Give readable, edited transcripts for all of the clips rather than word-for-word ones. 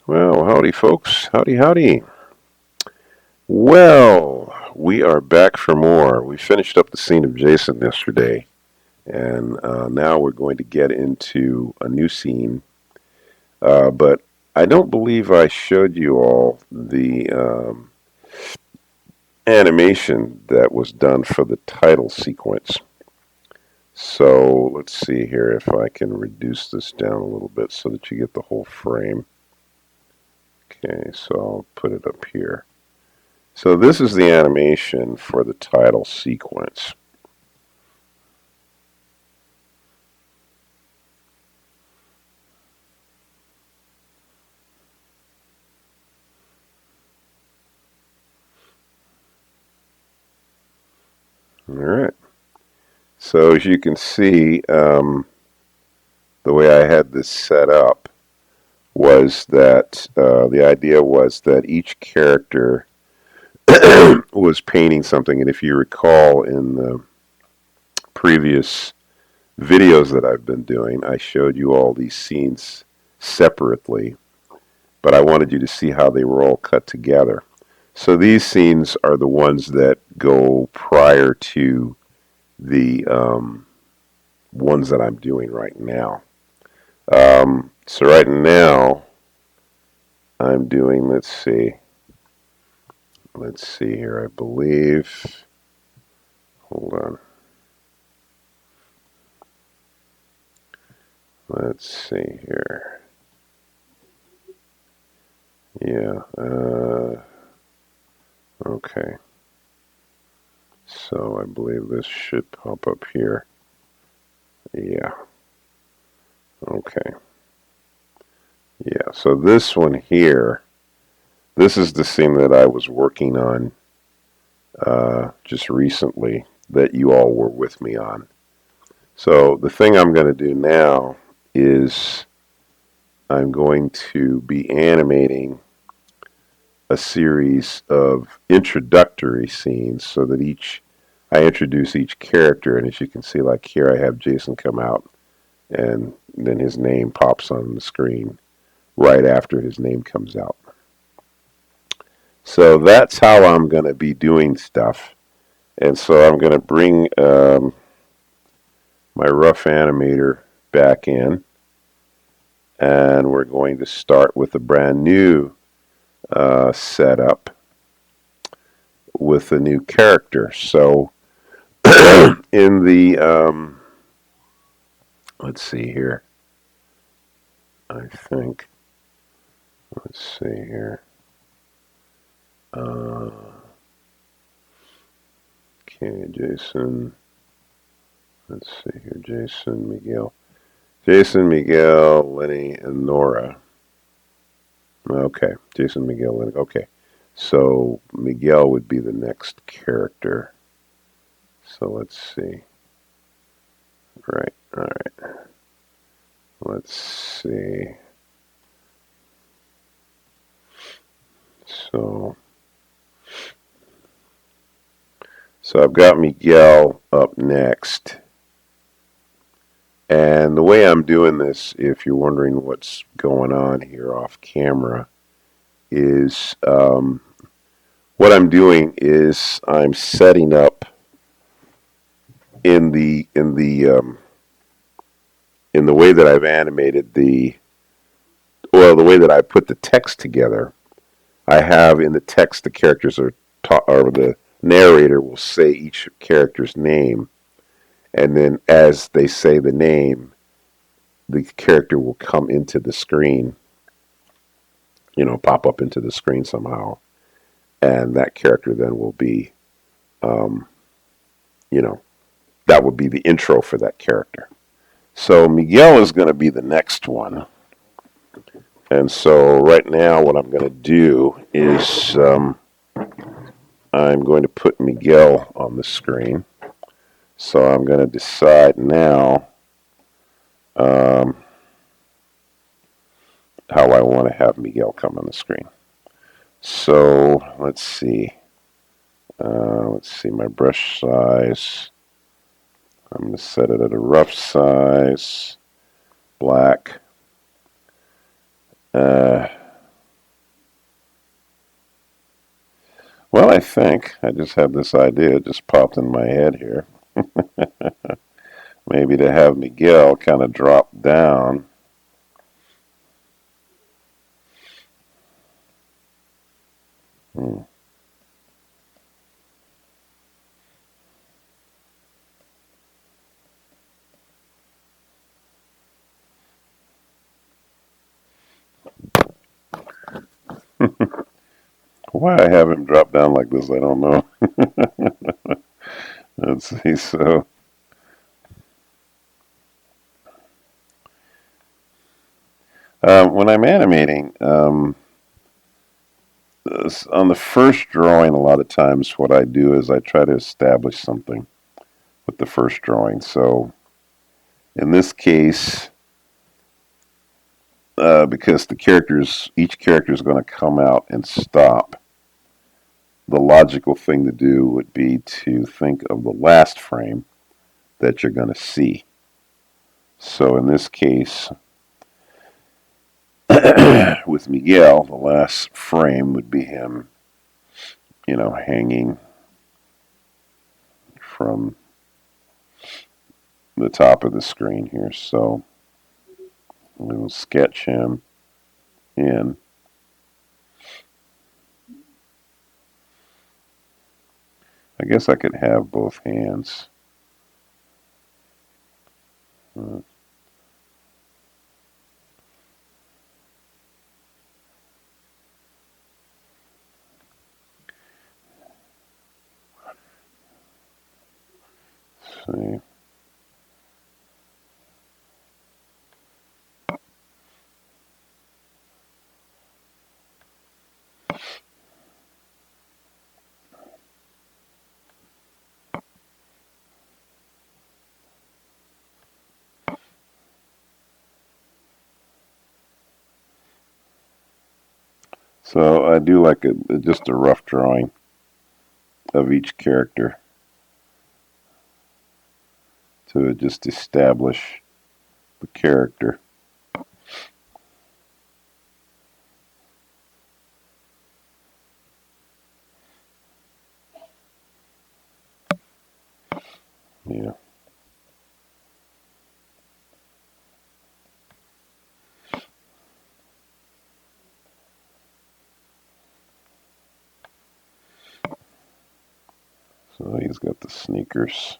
Well, howdy, folks. Howdy, howdy. Well, we are back for more. We finished up the scene of Jason yesterday, and now we're going to get into a new scene. But I don't believe I showed you all the animation that was done for the title sequence. So let's see here if I can reduce this down a little bit so that you get the whole frame. Okay, so I'll put it up here. So this is the animation for the title sequence. All right. So as you can see, the way I had this set up was that the idea was that each character was painting something. And if you recall in the previous videos that I've been doing, I showed you all these scenes separately, but I wanted you to see how they were all cut together. So these scenes are the ones that go prior to the ones that I'm doing right now. So right now I'm doing, let's see here, I believe, hold on. Let's see here. Yeah, okay. So I believe this should pop up here. Yeah. Okay. Yeah, so this one here, this is the scene that I was working on just recently that you all were with me on. So the thing I'm going to do now is I'm going to be animating a series of introductory scenes so that I introduce each character, and as you can see, like here I have Jason come out and then his name pops on the screen right after his name comes out. So that's how I'm going to be doing stuff. And so I'm going to bring my rough animator back in, and we're going to start with a brand new setup with a new character. So in the, let's see here, I think, let's see here. Okay, Jason, let's see here, Jason, Miguel, Lenny, and Nora. Okay, Jason, Miguel, Lenny, okay. So Miguel would be the next character. So let's see. Right, all right. Let's see. So I've got Miguel up next. And the way I'm doing this, if you're wondering what's going on here off camera, is what I'm doing is I'm setting up in the way that I've animated the way that I put the text together. I have in the text the characters or the narrator will say each character's name, and then as they say the name, the character will come into the screen, pop up into the screen somehow, and that character then will be, um, you know, that would be the intro for that character. So Miguel is going to be the next one. And so right now what I'm going to do is I'm going to put Miguel on the screen. So I'm going to decide now how I want to have Miguel come on the screen. So let's see. Let's see my brush size. I'm going to set it at a rough size, black. think, I just had this idea, it just popped in my head here, maybe to have Miguel kind of drop down. Hmm. Why I have him drop down like this, I don't know. Let's see, so when I'm animating, on the first drawing, a lot of times what I do is I try to establish something with the first drawing. So in this case, because each character is going to come out and stop, the logical thing to do would be to think of the last frame that you're going to see. So in this case, with Miguel, the last frame would be him, hanging from the top of the screen here. So we'll sketch him in. I guess I could have both hands. Let's see. So I do like just a rough drawing of each character to just establish the character. Yeah. So he's got the sneakers.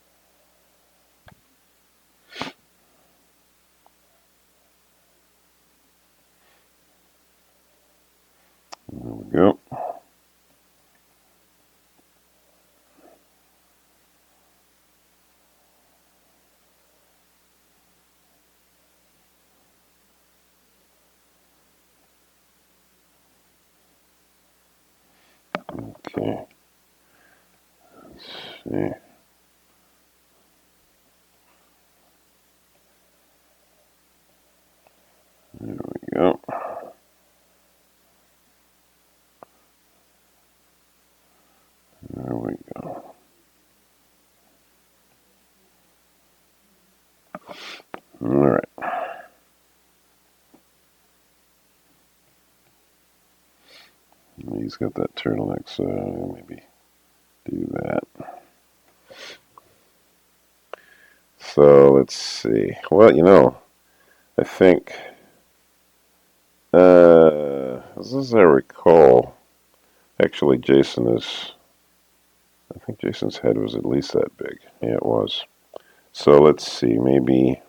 There we go. Okay. Let's see. There we go. There we go. All right. He's got that turtleneck, so maybe do that. So let's see. Well, I think, as I recall, actually, I think Jason's head was at least that big. Yeah, it was. So let's see, maybe,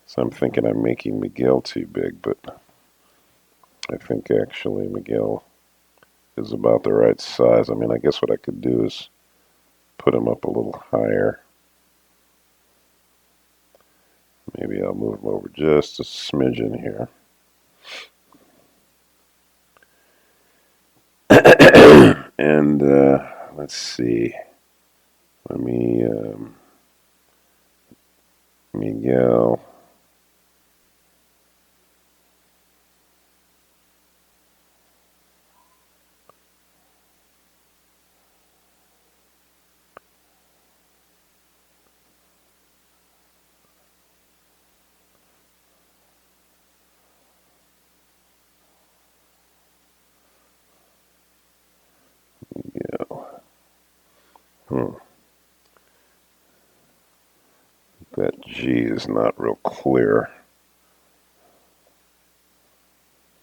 so I'm thinking I'm making Miguel too big, but I think actually Miguel is about the right size. I mean, I guess what I could do is put him up a little higher. Maybe I'll move him over just a smidgen here. And let's see. Let me, Miguel. Hmm. That G is not real clear.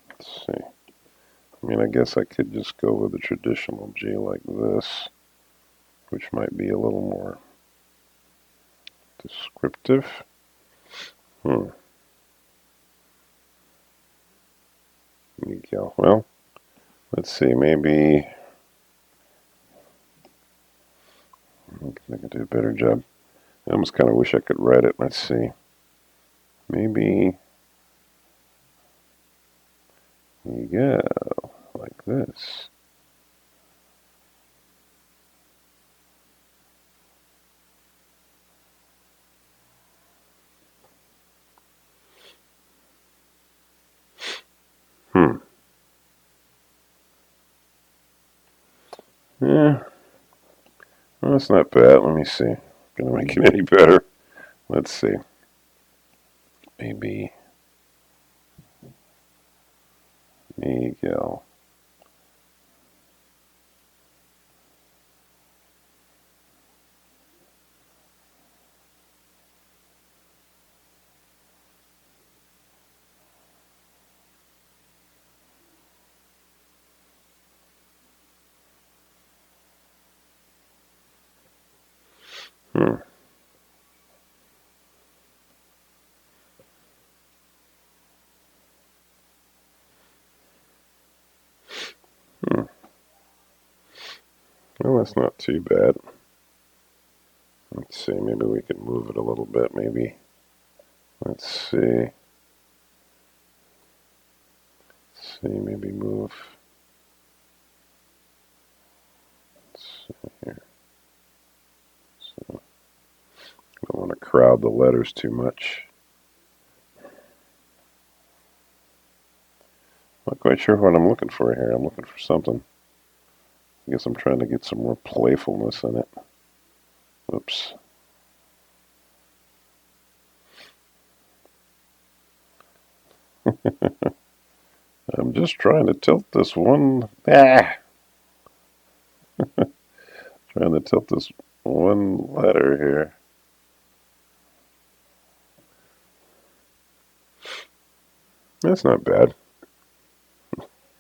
Let's see. I mean, I guess I could just go with a traditional G like this, which might be a little more descriptive. Hmm. Miguel. Well, let's see. Maybe I can do a better job. I almost kind of wish I could write it. Let's see. Maybe Miguel like this. Hmm. Yeah. Well, that's not bad. Let me see. Gonna make it any better. Let's see. Maybe Miguel. Hmm. Hmm. Well, that's not too bad. Let's see. Maybe we could move it a little bit. Maybe. Let's see. Let's see. Maybe move. Let's see here. So I don't want to crowd the letters too much. Not quite sure what I'm looking for here. I'm looking for something. I guess I'm trying to get some more playfulness in it. Oops. I'm just trying to tilt this one. Trying to tilt this one letter here. That's not bad.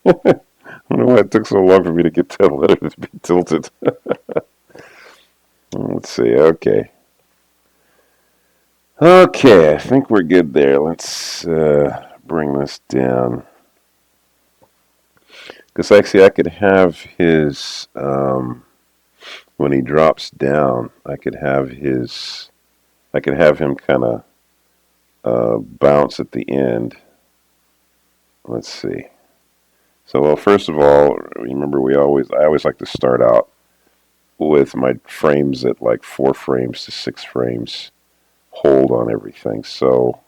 I don't know why it took so long for me to get that letter to be tilted. Let's see. Okay. Okay, I think we're good there. Let's bring this down. Because actually, I could have his, when he drops down, I could have him kind of bounce at the end. Let's see. So, well, first of all, remember I always like to start out with my frames at like 4 frames to 6 frames hold on everything. So,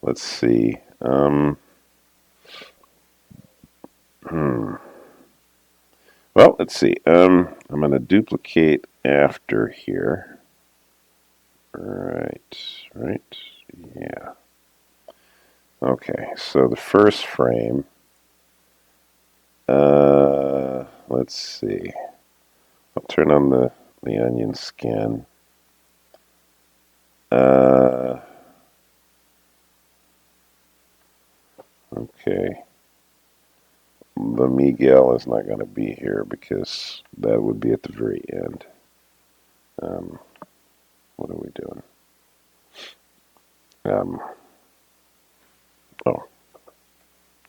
let's see. Hmm. Well, let's see. I'm going to duplicate after here. Right. Yeah. Okay, so the first frame, let's see. I'll turn on the onion skin. Okay. The Miguel is not going to be here because that would be at the very end. What are we doing? Oh,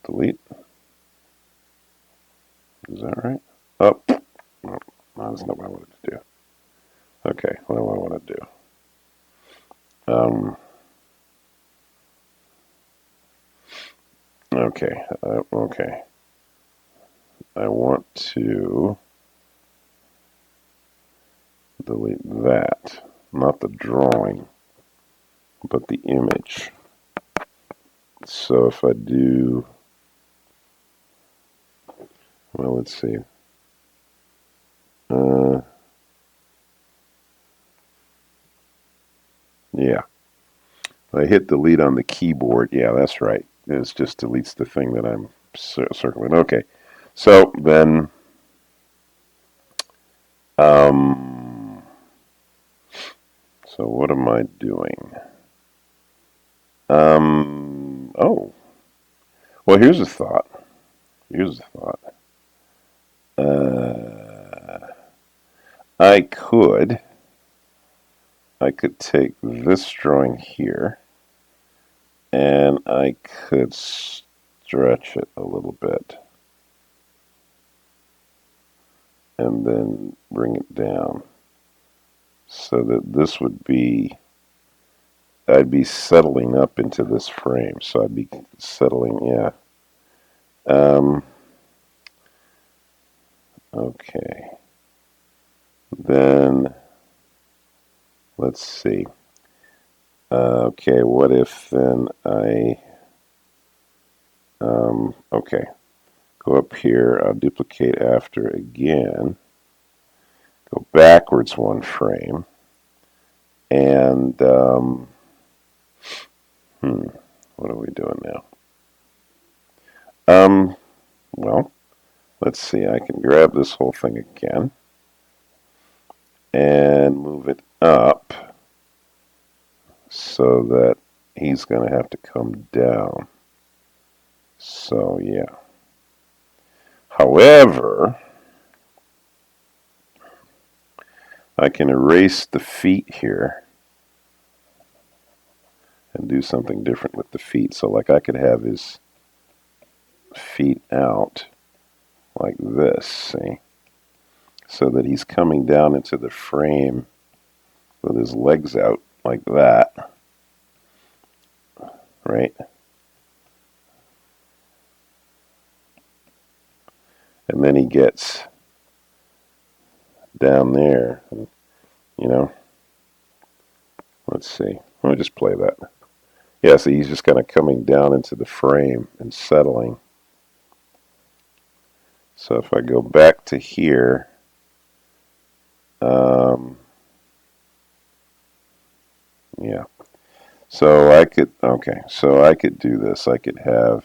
delete. Is that right? Oh, no, that's not what I wanted to do. Okay, what do I want to do? Okay, okay. I want to delete that, not the drawing, but the image. So if I do, well, let's see. Yeah, I hit delete on the keyboard. Yeah, that's right. It just deletes the thing that I'm circling. Okay, so then So what am I doing? Oh. Well, here's a thought. Here's a thought. I could take this drawing here and I could stretch it a little bit and then bring it down so that this would be, I'd be settling up into this frame. So I'd be settling, yeah. Okay. Then, let's see. Okay, what if then okay, go up here, I'll duplicate after again, go backwards one frame, and, what are we doing now? Well, let's see, I can grab this whole thing again, and move it up, so that he's going to have to come down. So, yeah. However, I can erase the feet here and do something different with the feet. So like I could have his feet out like this, see? So that he's coming down into the frame with his legs out like that, right? And then he gets down there, you know? Let's see. Let me just play that. Yeah, so he's just kind of coming down into the frame and settling. So if I go back to here, yeah. So I could, okay, so I could do this. I could have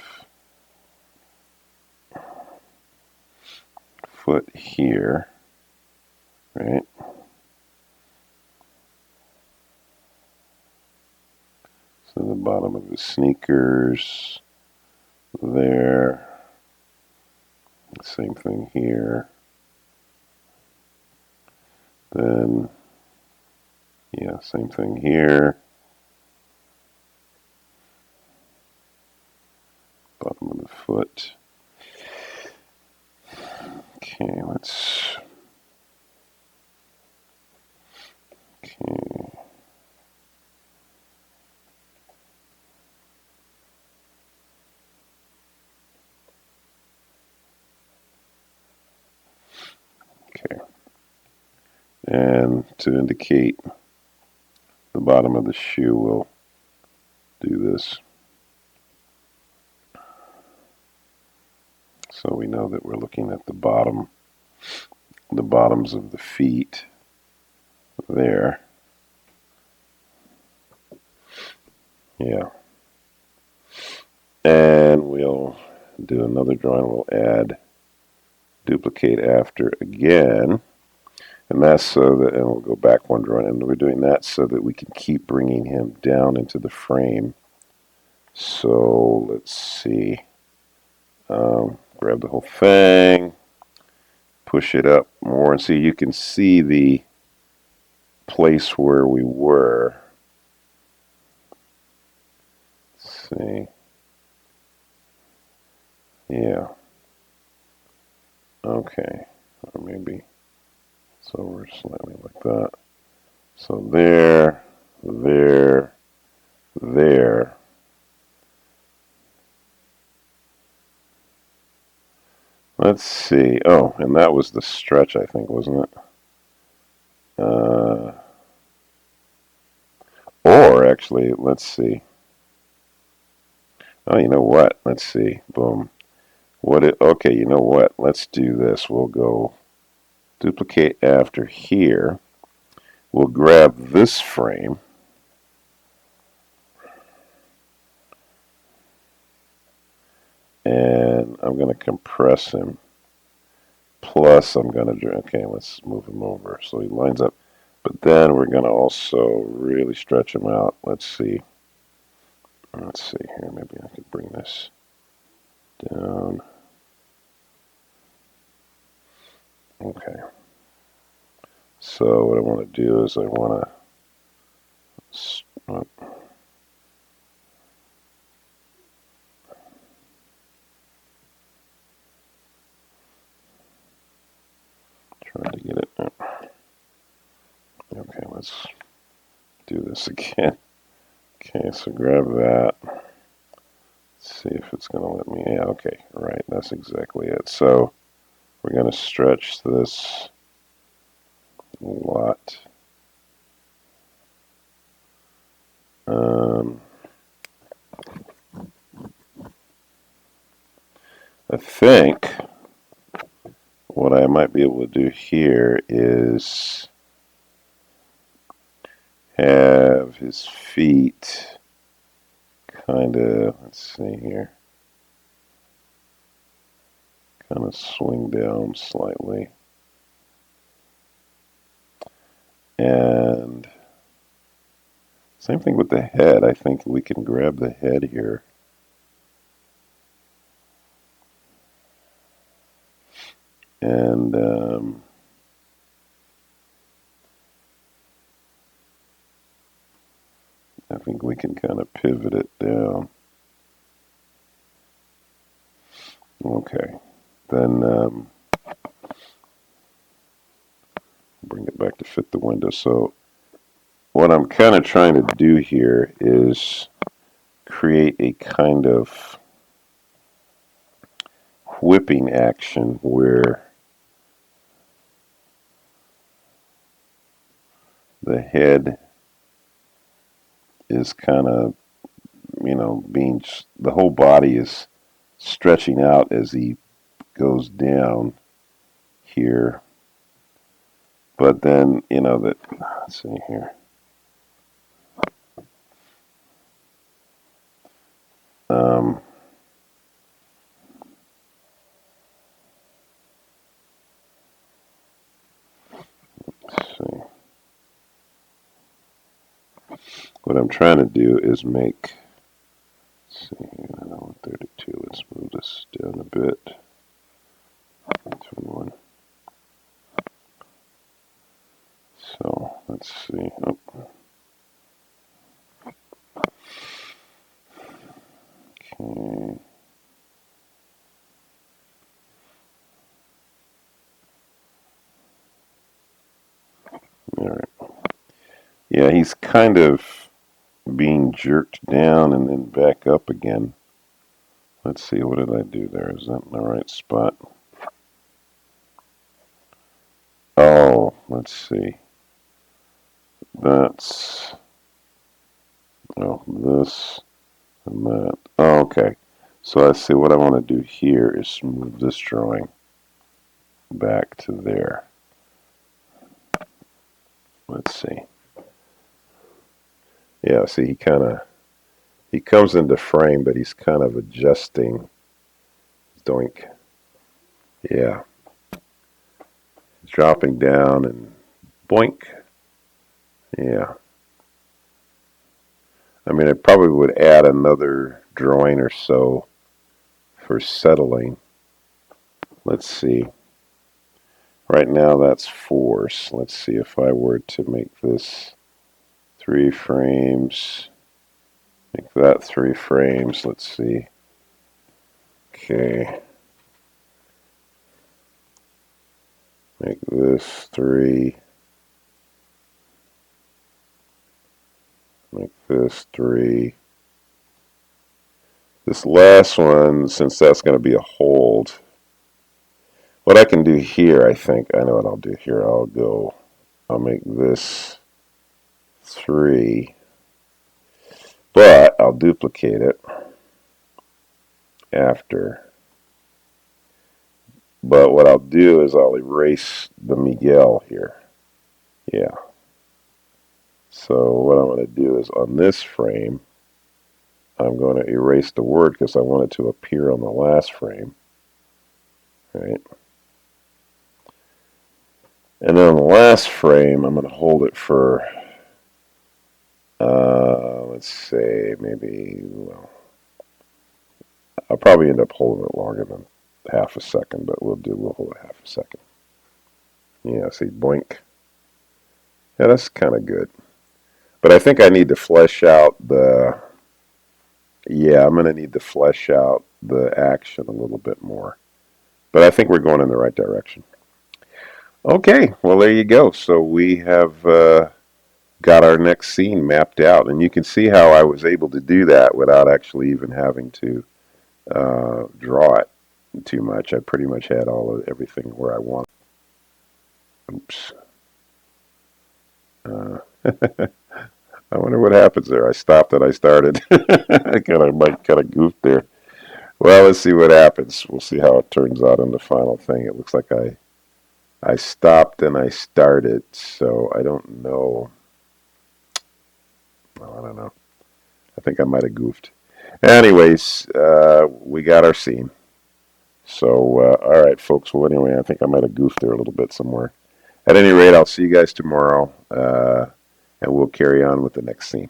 foot here, right? So the bottom of the sneakers there. Same thing here. Then, yeah, same thing here. Bottom of the foot. Okay, let's. Okay. Okay. And to indicate the bottom of the shoe, we'll do this. So we know that we're looking at the bottoms of the feet there. Yeah. And we'll do another drawing. We'll add duplicate after again. And that's so that, and we'll go back one drawing, and we're doing that so that we can keep bringing him down into the frame. So let's see. Grab the whole thing, push it up more, and see, you can see the place where we were. Let's see. Yeah. Okay. Or maybe it's over slightly like that. So there, there, there. Let's see. Oh, and that was the stretch, I think, wasn't it? Or actually, let's see. Oh, you know what? Let's see. Boom. Okay, you know what? Let's do this. We'll go duplicate after here. We'll grab this frame. And I'm going to compress him. Plus, I'm going to, okay, let's move him over so he lines up. But then we're going to also really stretch them out. Let's see. Let's see here. Maybe I could bring this down. Okay. So what I want to do is I want to try to get it. Okay, let's do this again. Okay, so grab that. Let's see if it's going to let me. Yeah, okay, right. That's exactly it. So we're going to stretch this a lot. I think what I might be able to do here is have his feet kind of, let's see here, kind of swing down slightly. And same thing with the head. I think we can grab the head here. And I think we can kind of pivot it down. Okay. Then bring it back to fit the window. So what I'm kind of trying to do here is create a kind of whipping action where the head is kind of, being, the whole body is stretching out as he goes down here. But then, let's see here. Let's see. What I'm trying to do is make, let's see here, I know 32, let's move this down a bit. 21. So, let's see. Oh. Okay. All right. Yeah, he's kind of being jerked down and then back up again. Let's see, what did I do there? Is that in the right spot? Oh, let's see. That's, oh, this and that. Oh, okay. So let's see, what I want to do here is move this drawing back to there. Let's see. Yeah, see, he comes into frame, but he's kind of adjusting. Doink. Yeah. He's dropping down and boink. Yeah. I mean, I probably would add another drawing or so for settling. Let's see. Right now that's force. Let's see if I were to make this 3 frames. Make that 3 frames. Let's see. Okay. Make this 3. Make this 3. This last one, since that's going to be a hold, what I can do here, I think, I know what I'll do here. I'll make this 3, but I'll duplicate it after. But what I'll do is I'll erase the Miguel here. Yeah. So what I'm going to do is on this frame, I'm going to erase the word because I want it to appear on the last frame. Right? And then on the last frame, I'm going to hold it for, let's say, maybe, well, I'll probably end up holding it longer than half a second, but we'll hold it half a second. Yeah, see, boink. Yeah, that's kind of good. But I think I need to flesh out the, yeah, I'm going to need to flesh out the action a little bit more. But I think we're going in the right direction. Okay, well, there you go. So we have got our next scene mapped out. And you can see how I was able to do that without actually even having to draw it too much. I pretty much had everything where I wanted. Oops. I wonder what happens there. I stopped and I started. I might kind of goofed there. Well, let's see what happens. We'll see how it turns out in the final thing. It looks like I stopped and I started, so I don't know. Well, I don't know. I think I might have goofed. Anyways, we got our scene. So, all right, folks. Well, anyway, I think I might have goofed there a little bit somewhere. At any rate, I'll see you guys tomorrow, and we'll carry on with the next scene.